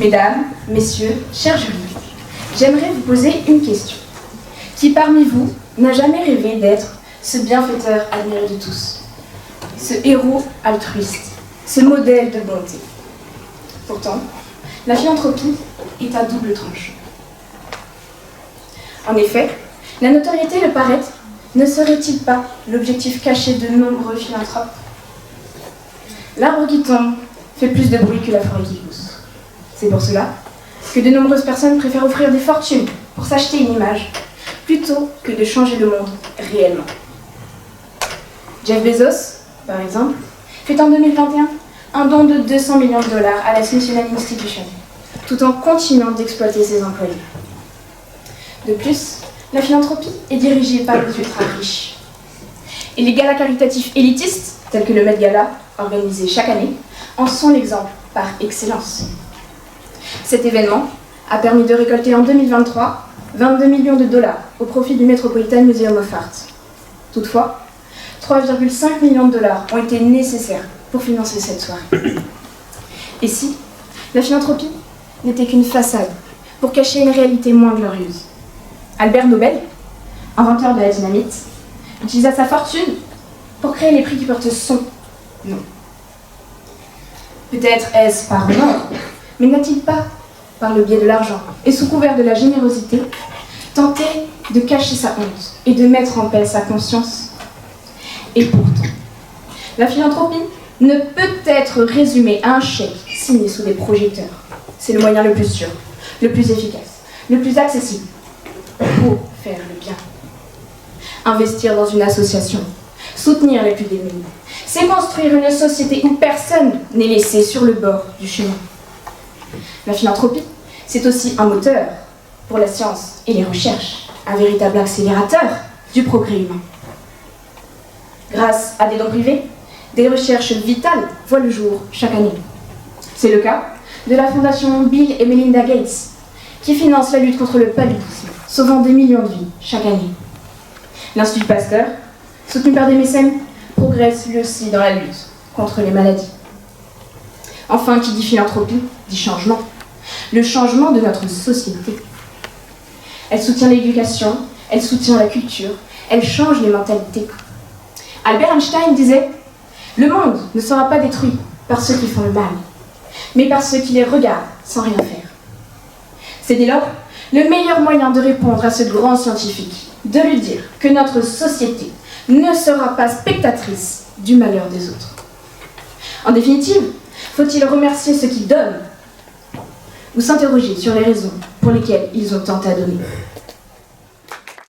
Mesdames, messieurs, chers jurys, j'aimerais vous poser une question. Qui parmi vous n'a jamais rêvé d'être ce bienfaiteur admiré de tous, ce héros altruiste, ce modèle de bonté? Pourtant, la philanthropie est à double tranchant. En effet, la notoriété et le paraître ne serait-il pas l'objectif caché de nombreux philanthropes? L'arbre qui tombe fait plus de bruit que la forêt qui pousse. C'est pour cela que de nombreuses personnes préfèrent offrir des fortunes pour s'acheter une image, plutôt que de changer le monde réellement. Jeff Bezos, par exemple, fait en 2021 un don de 200 millions de dollars à la Smithsonian Institution, tout en continuant d'exploiter ses employés. De plus, la philanthropie est dirigée par les ultra-riches. Et les galas caritatifs élitistes, tels que le Met Gala, organisé chaque année, en sont l'exemple par excellence. Cet événement a permis de récolter en 2023 22 millions de dollars au profit du Metropolitan Museum of Art. Toutefois, 3,5 millions de dollars ont été nécessaires pour financer cette soirée. Et si la philanthropie n'était qu'une façade pour cacher une réalité moins glorieuse? Albert Nobel, inventeur de la dynamite, utilisa sa fortune pour créer les prix qui portent son nom. Peut-être est-ce par nom, mais n'a-t-il pas, par le biais de l'argent et sous couvert de la générosité, tenté de cacher sa honte et de mettre en paix sa conscience? Et pourtant, la philanthropie ne peut être résumée à un chèque signé sous des projecteurs. C'est le moyen le plus sûr, le plus efficace, le plus accessible pour faire le bien. Investir dans une association, soutenir les plus démunis, c'est construire une société où personne n'est laissé sur le bord du chemin. La philanthropie, c'est aussi un moteur pour la science et les recherches, un véritable accélérateur du progrès humain. Grâce à des dons privés, des recherches vitales voient le jour chaque année. C'est le cas de la fondation Bill et Melinda Gates, qui finance la lutte contre le paludisme, sauvant des millions de vies chaque année. L'Institut Pasteur, soutenu par des mécènes, progresse lui aussi dans la lutte contre les maladies. Enfin, qui dit philanthropie, dit changement. Le changement de notre société. Elle soutient l'éducation, elle soutient la culture, elle change les mentalités. Albert Einstein disait « Le monde ne sera pas détruit par ceux qui font le mal, mais par ceux qui les regardent sans rien faire. » C'est dès lors le meilleur moyen de répondre à ce grand scientifique, de lui dire que notre société ne sera pas spectatrice du malheur des autres. En définitive, faut-il remercier ceux qui donnent ou s'interroger sur les raisons pour lesquelles ils ont tant à donner?